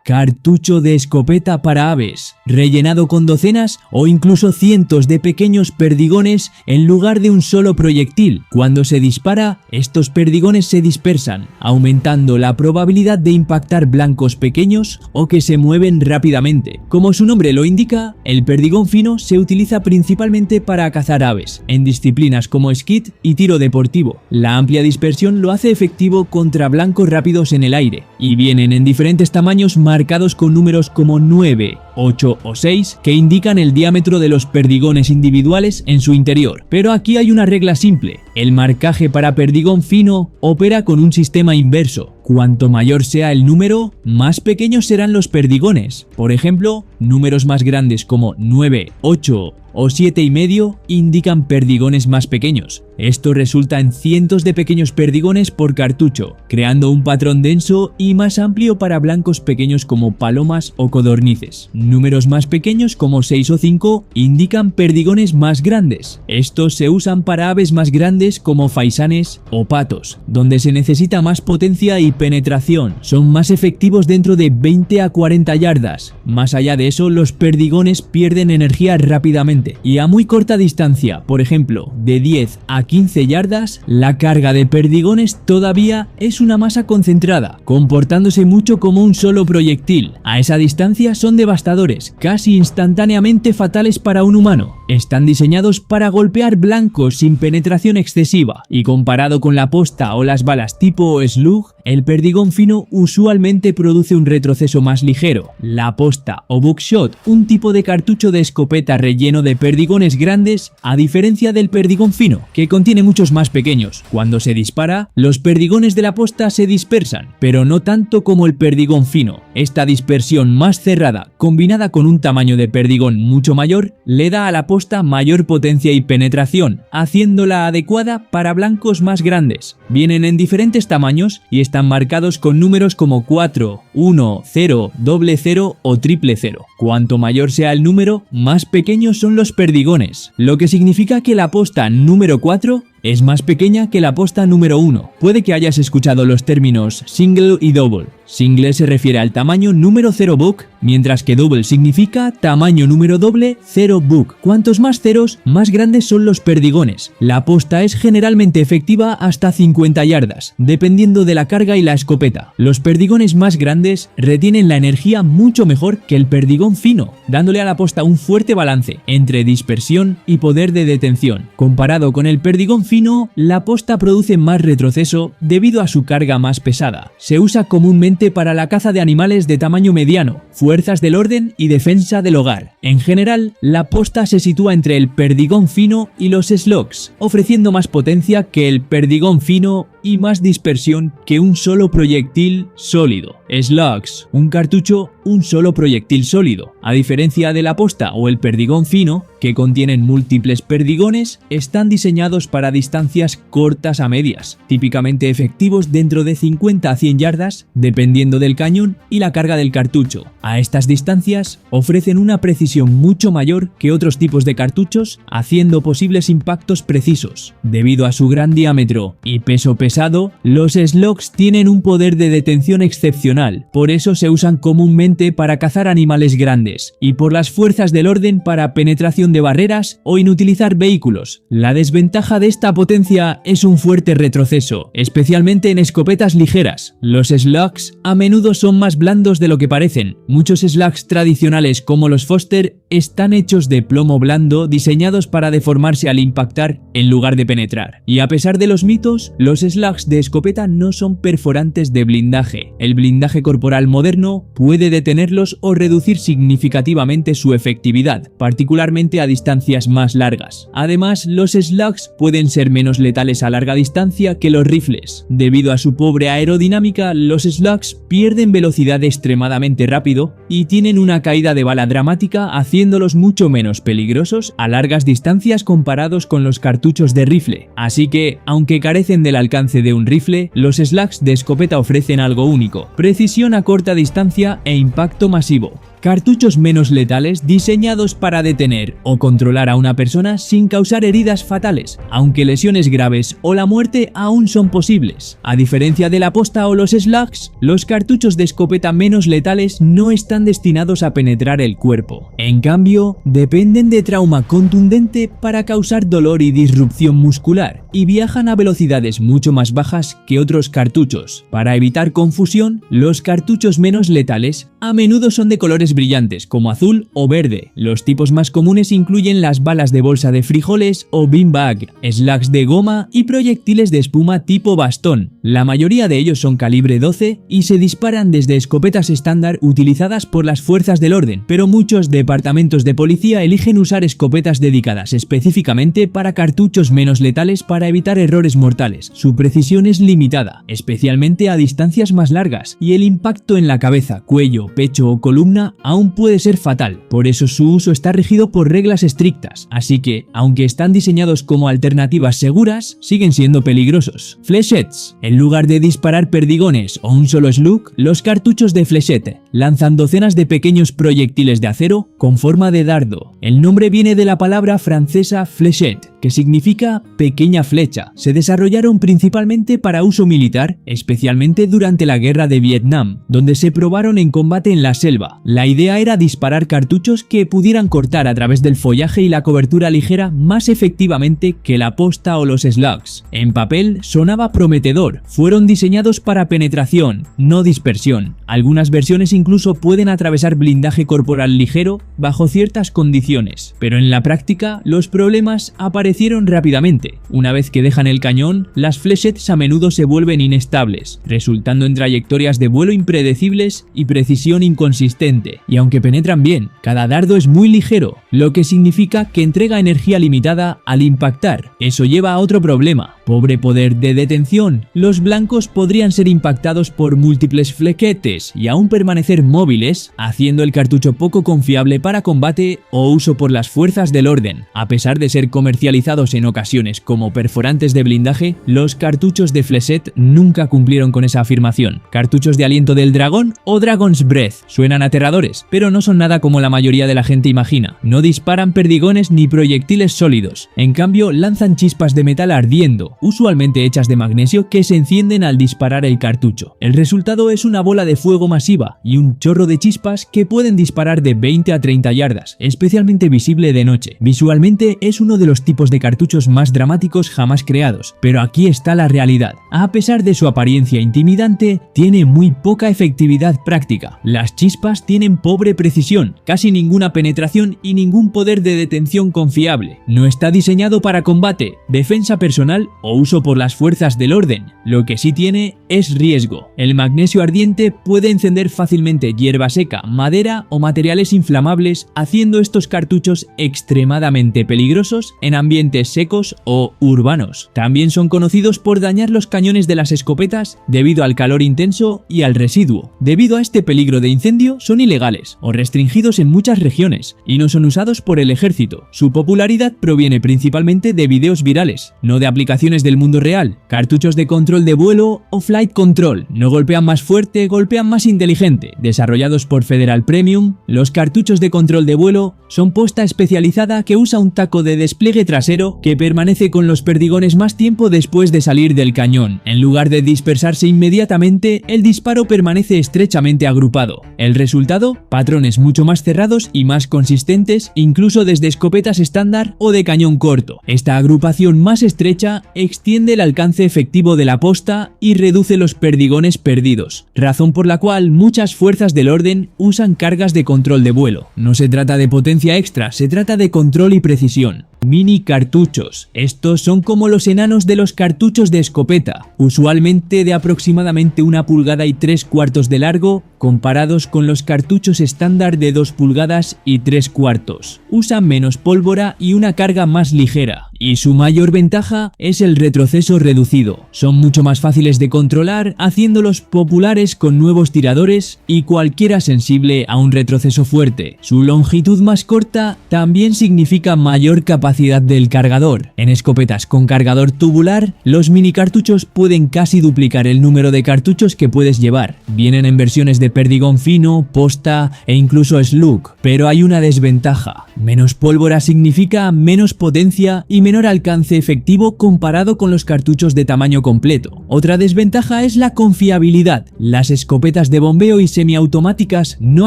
Cartucho de escopeta para aves, rellenado con docenas o incluso cientos de pequeños perdigones en lugar de un solo proyectil. Cuando se dispara, estos perdigones se dispersan, aumentando la probabilidad de impactar blancos pequeños o que se mueven rápidamente. Como su nombre lo indica, el perdigón fino se utiliza principalmente para cazar aves, en disciplinas como skeet y tiro deportivo. La amplia dispersión lo hace efectivo contra blancos rápidos en el aire, y vienen en diferentes tamaños marcados con números como 9, 8 o 6 que indican el diámetro de los perdigones individuales en su interior. Pero aquí hay una regla simple: el marcaje para perdigón fino opera con un sistema inverso. Cuanto mayor sea el número, más pequeños serán los perdigones. Por ejemplo, números más grandes como 9, 8 o 7,5 indican perdigones más pequeños. Esto resulta en cientos de pequeños perdigones por cartucho, creando un patrón denso y más amplio para blancos pequeños como palomas o codornices. Números más pequeños como 6 o 5 indican perdigones más grandes. Estos se usan para aves más grandes como faisanes o patos, donde se necesita más potencia y penetración. Son más efectivos dentro de 20 a 40 yardas. Más allá de eso, los perdigones pierden energía rápidamente y a muy corta distancia, por ejemplo, de 10 a 15 yardas, la carga de perdigones todavía es una masa concentrada, comportándose mucho como un solo proyectil. A esa distancia son devastadores, casi instantáneamente fatales para un humano. Están diseñados para golpear blancos sin penetración excesiva, y comparado con la posta o las balas tipo slug, el perdigón fino usualmente produce un retroceso más ligero. La posta o buckshot, un tipo de cartucho de escopeta relleno de perdigones grandes, a diferencia del perdigón fino, que contiene muchos más pequeños. Cuando se dispara, los perdigones de la posta se dispersan, pero no tanto como el perdigón fino. Esta dispersión más cerrada, combinada con un tamaño de perdigón mucho mayor, le da a la posta mayor potencia y penetración, haciéndola adecuada para blancos más grandes. Vienen en diferentes tamaños y están marcados con números como 4, 1, 0, 00 o 000. Cuanto mayor sea el número, más pequeños son los perdigones, lo que significa que la posta número 4 es más pequeña que la posta número 1. Puede que hayas escuchado los términos single y double. Single se refiere al tamaño número 0 book, mientras que double significa tamaño número doble 0 book. Cuantos más ceros, más grandes son los perdigones. La posta es generalmente efectiva hasta 50 yardas, dependiendo de la carga y la escopeta. Los perdigones más grandes retienen la energía mucho mejor que el perdigón fino, dándole a la posta un fuerte balance entre dispersión y poder de detención. Comparado con el perdigón fino, la posta produce más retroceso debido a su carga más pesada. Se usa comúnmente para la caza de animales de tamaño mediano, fuerzas del orden y defensa del hogar. En general, la posta se sitúa entre el perdigón fino y los slugs, ofreciendo más potencia que el perdigón fino y más dispersión que un solo proyectil sólido. Slugs, un cartucho, un solo proyectil sólido. A diferencia de la posta o el perdigón fino, que contienen múltiples perdigones, están diseñados para distancias cortas a medias, típicamente efectivos dentro de 50 a 100 yardas, dependiendo del cañón y la carga del cartucho. A estas distancias ofrecen una precisión mucho mayor que otros tipos de cartuchos, haciendo posibles impactos precisos. Debido a su gran diámetro y peso pesado, los slugs tienen un poder de detención excepcional, por eso se usan comúnmente para cazar animales grandes, y por las fuerzas del orden para penetración de barreras o inutilizar vehículos. La desventaja de esta potencia es un fuerte retroceso, especialmente en escopetas ligeras. Los slugs a menudo son más blandos de lo que parecen. Muchos slugs tradicionales como los Foster están hechos de plomo blando diseñados para deformarse al impactar en lugar de penetrar. Y a pesar de los mitos, los slugs de escopeta no son perforantes de blindaje. El blindaje corporal moderno puede detenerlos o reducir significativamente su efectividad, particularmente a distancias más largas. Además, los slugs pueden ser menos letales a larga distancia que los rifles. Debido a su pobre aerodinámica, los slugs pierden velocidad extremadamente rápido y tienen una caída de bala dramática, haciéndolos mucho menos peligrosos a largas distancias comparados con los cartuchos de rifle. Así que, aunque carecen del alcance de un rifle, los slugs de escopeta ofrecen algo único: precisión a corta distancia e impacto masivo. Cartuchos menos letales diseñados para detener o controlar a una persona sin causar heridas fatales, aunque lesiones graves o la muerte aún son posibles. A diferencia de la posta o los slugs, los cartuchos de escopeta menos letales no están destinados a penetrar el cuerpo. En cambio, dependen de trauma contundente para causar dolor y disrupción muscular, y viajan a velocidades mucho más bajas que otros cartuchos. Para evitar confusión, los cartuchos menos letales a menudo son de colores brillantes como azul o verde. Los tipos más comunes incluyen las balas de bolsa de frijoles o beanbag, slugs de goma y proyectiles de espuma tipo bastón. La mayoría de ellos son calibre 12 y se disparan desde escopetas estándar utilizadas por las fuerzas del orden, pero muchos departamentos de policía eligen usar escopetas dedicadas específicamente para cartuchos menos letales para evitar errores mortales. Su precisión es limitada, especialmente a distancias más largas, y el impacto en la cabeza, cuello, pecho o columna aún puede ser fatal. Por eso su uso está regido por reglas estrictas, así que, aunque están diseñados como alternativas seguras, siguen siendo peligrosos. Flechettes. En lugar de disparar perdigones o un solo slug, los cartuchos de flechette lanzan docenas de pequeños proyectiles de acero con forma de dardo. El nombre viene de la palabra francesa fléchette, que significa pequeña flecha. Se desarrollaron principalmente para uso militar, especialmente durante la guerra de Vietnam, donde se probaron en combate en la selva. La idea era disparar cartuchos que pudieran cortar a través del follaje y la cobertura ligera más efectivamente que la posta o los slugs. En papel sonaba prometedor. Fueron diseñados para penetración, no dispersión. Algunas versiones incluso pueden atravesar blindaje corporal ligero bajo ciertas condiciones, pero en la práctica los problemas aparecieron rápidamente. Una vez que dejan el cañón, las flechettes a menudo se vuelven inestables, resultando en trayectorias de vuelo impredecibles y precisión inconsistente. Y aunque penetran bien, cada dardo es muy ligero, lo que significa que entrega energía limitada al impactar. Eso lleva a otro problema: pobre poder de detención. Los blancos podrían ser impactados por múltiples flechettes y aún permanecer móviles, haciendo el cartucho poco confiable para combate o uso por las fuerzas del orden. A pesar de ser comercializados en ocasiones como perforantes de blindaje, los cartuchos de flechette nunca cumplieron con esa afirmación. Cartuchos de aliento del dragón o Dragon's Breath suenan aterradores, pero no son nada como la mayoría de la gente imagina. No disparan perdigones ni proyectiles sólidos. En cambio, lanzan chispas de metal ardiendo, usualmente hechas de magnesio, que se encienden al disparar el cartucho. El resultado es una bola de fuego masiva y un chorro de chispas que pueden disparar de 20 a 30 yardas, especialmente visible de noche. Visualmente es uno de los tipos de cartuchos más dramáticos jamás creados, pero aquí está la realidad. A pesar de su apariencia intimidante, tiene muy poca efectividad práctica. Las chispas tienen pobre precisión, casi ninguna penetración y ningún poder de detención confiable. No está diseñado para combate, defensa personal o uso por las fuerzas del orden. Lo que sí tiene es riesgo. El magnesio ardiente puede encender fácilmente hierba seca, madera o materiales inflamables, haciendo estos cartuchos extremadamente peligrosos en ambientes secos o urbanos. También son conocidos por dañar los cañones de las escopetas debido al calor intenso y al residuo. Debido a este peligro de incendio, son ilegales o restringidos en muchas regiones y no son usados por el ejército. Su popularidad proviene principalmente de videos virales, no de aplicaciones del mundo real. Cartuchos de control de vuelo o flight control no golpean más fuerte, golpean más inteligente. Desarrollados por Federal Premium, los cartuchos de control de vuelo son posta especializada que usa un taco de despliegue trasero que permanece con los perdigones más tiempo después de salir del cañón. En lugar de dispersarse inmediatamente, el disparo permanece estrechamente agrupado. El resultado: patrones mucho más cerrados y más consistentes, incluso desde escopetas estándar o de cañón corto. Esta agrupación más estrecha extiende el alcance efectivo de la posta y reduce los perdigones perdidos, razón por la cual muchas fuerzas del orden usan cargas de control de vuelo. No se trata de potencia extra, se trata de control y precisión. Mini cartuchos. Estos son como los enanos de los cartuchos de escopeta, usualmente de aproximadamente 1 pulgada y 3/4 de largo, comparados con los cartuchos estándar de 2 pulgadas y 3/4. Usan menos pólvora y una carga más ligera, y su mayor ventaja es el retroceso reducido. Son mucho más fáciles de controlar, haciéndolos populares con nuevos tiradores y cualquiera sensible a un retroceso fuerte. Su longitud más corta también significa mayor capacidad del cargador. En escopetas con cargador tubular, los mini cartuchos pueden casi duplicar el número de cartuchos que puedes llevar. Vienen en versiones de perdigón fino, posta e incluso slug, pero hay una desventaja. Menos pólvora significa menos potencia y menor alcance efectivo comparado con los cartuchos de tamaño completo. Otra desventaja es la confiabilidad. Las escopetas de bombeo y semiautomáticas no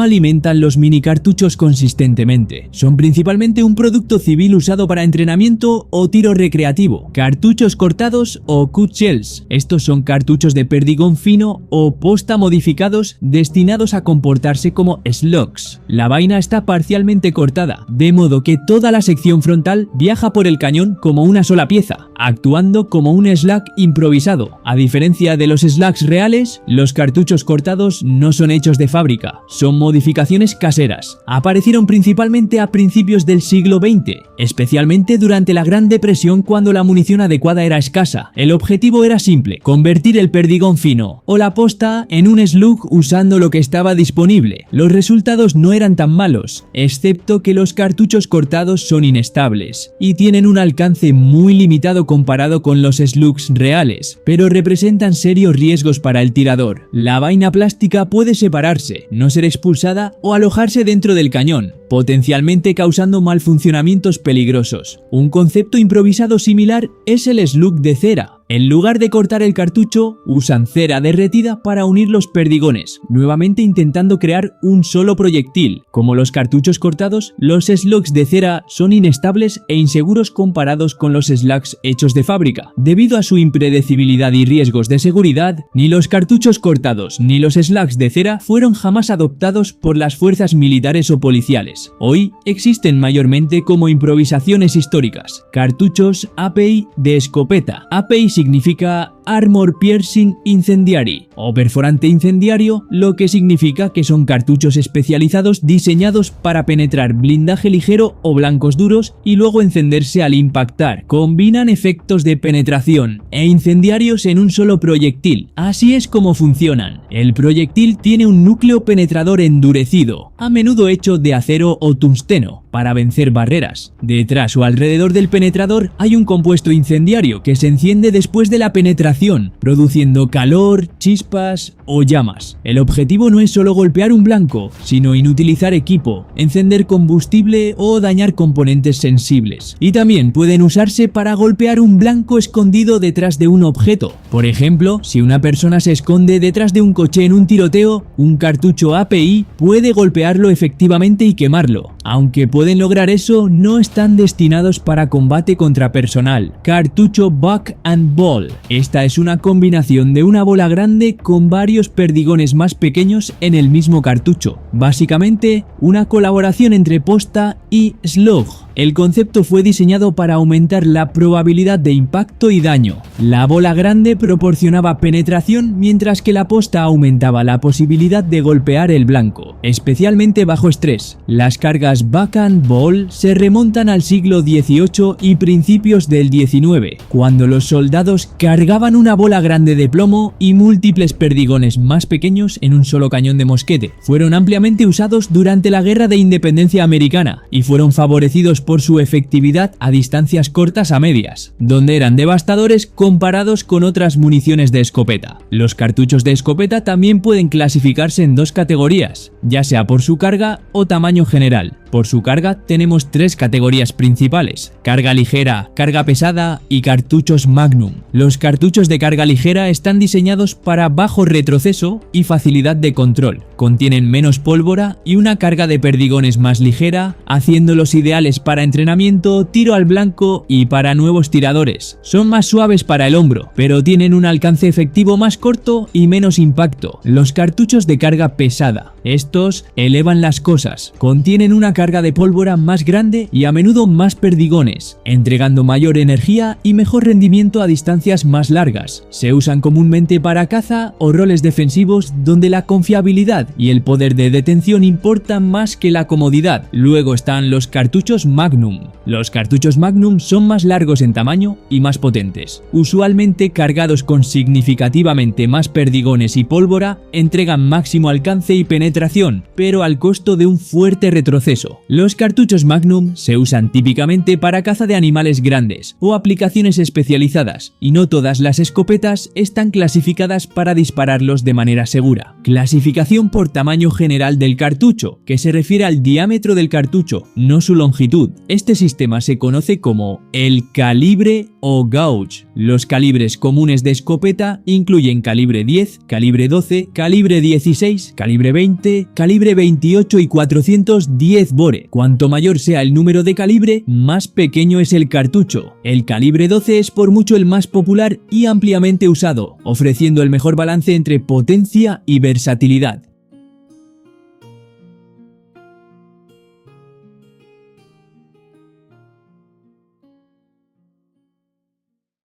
alimentan los mini cartuchos consistentemente. Son principalmente un producto civil usado para entrenamiento o tiro recreativo. Cartuchos cortados o cut shells. Estos son cartuchos de perdigón fino o posta modificados destinados a comportarse como slugs. La vaina está parcialmente cortada, de modo que toda la sección frontal viaja por el cañón como una sola pieza, actuando como un slug improvisado. A diferencia de los slugs reales, los cartuchos cortados no son hechos de fábrica, son modificaciones caseras. Aparecieron principalmente a principios del siglo XX, especialmente durante la Gran Depresión, cuando la munición adecuada era escasa. El objetivo era simple: convertir el perdigón fino o la posta en un slug usando lo que estaba disponible. Los resultados no eran tan malos, excepto que los cartuchos cortados son inestables y tienen un alcance muy limitado comparado con los slugs reales, pero representan serios riesgos para el tirador. La vaina plástica puede separarse, no ser expulsada o alojarse dentro del cañón, potencialmente causando malfuncionamientos peligrosos. Un concepto improvisado similar es el slug de cera. En lugar de cortar el cartucho, usan cera derretida para unir los perdigones, nuevamente intentando crear un solo proyectil. Como los cartuchos cortados, los slugs de cera son inestables e inseguros comparados con los slugs hechos de fábrica. Debido a su impredecibilidad y riesgos de seguridad, ni los cartuchos cortados ni los slugs de cera fueron jamás adoptados por las fuerzas militares o policiales. Hoy existen mayormente como improvisaciones históricas. Cartuchos API de escopeta. API significa Armor Piercing Incendiary o perforante incendiario, lo que significa que son cartuchos especializados diseñados para penetrar blindaje ligero o blancos duros y luego encenderse al impactar. Combinan efectos de penetración e incendiarios en un solo proyectil. Así es como funcionan. El proyectil tiene un núcleo penetrador endurecido, a menudo hecho de acero o tungsteno, para vencer barreras. Detrás o alrededor del penetrador hay un compuesto incendiario que se enciende después de la penetración, produciendo calor, chispas o llamas. El objetivo no es solo golpear un blanco, sino inutilizar equipo, encender combustible o dañar componentes sensibles. Y también pueden usarse para golpear un blanco escondido detrás de un objeto. Por ejemplo, si una persona se esconde detrás de un coche en un tiroteo, un cartucho API puede golpearlo efectivamente y quemarlo. Aunque pueden lograr eso, no están destinados para combate contra personal. Cartucho Buck and Ball. Esta es una combinación de una bola grande con varios perdigones más pequeños en el mismo cartucho. Básicamente, una colaboración entre posta y slug. El concepto fue diseñado para aumentar la probabilidad de impacto y daño. La bola grande proporcionaba penetración, mientras que la posta aumentaba la posibilidad de golpear el blanco, especialmente bajo estrés. Las cargas Buck and Ball se remontan al siglo XVIII y principios del XIX, cuando los soldados cargaban una bola grande de plomo y múltiples perdigones más pequeños en un solo cañón de mosquete. Fueron ampliamente usados durante la Guerra de Independencia Americana y fueron favorecidos por su efectividad a distancias cortas a medias, donde eran devastadores comparados con otras municiones de escopeta. Los cartuchos de escopeta también pueden clasificarse en dos categorías, ya sea por su carga o tamaño general. Por su carga tenemos tres categorías principales: carga ligera, carga pesada y cartuchos Magnum. Los cartuchos de carga ligera están diseñados para bajo retroceso y facilidad de control. Contienen menos pólvora y una carga de perdigones más ligera, haciéndolos ideales para entrenamiento, tiro al blanco y para nuevos tiradores. Son más suaves para el hombro, pero tienen un alcance efectivo más corto y menos impacto. Los cartuchos de carga pesada. Estos elevan las cosas. Contienen una carga de pólvora más grande y a menudo más perdigones, entregando mayor energía y mejor rendimiento a distancias más largas. Se usan comúnmente para caza o roles defensivos, donde la confiabilidad y el poder de detención importan más que la comodidad. Luego están los cartuchos Magnum. Magnum. Los cartuchos Magnum son más largos en tamaño y más potentes. Usualmente cargados con significativamente más perdigones y pólvora, entregan máximo alcance y penetración, pero al costo de un fuerte retroceso. Los cartuchos Magnum se usan típicamente para caza de animales grandes o aplicaciones especializadas, y no todas las escopetas están clasificadas para dispararlos de manera segura. Clasificación por tamaño general del cartucho, que se refiere al diámetro del cartucho, no su longitud. Este sistema se conoce como el calibre o gauge. Los calibres comunes de escopeta incluyen calibre 10, calibre 12, calibre 16, calibre 20, calibre 28 y 410 bore. Cuanto mayor sea el número de calibre, más pequeño es el cartucho. El calibre 12 es por mucho el más popular y ampliamente usado, ofreciendo el mejor balance entre potencia y versatilidad.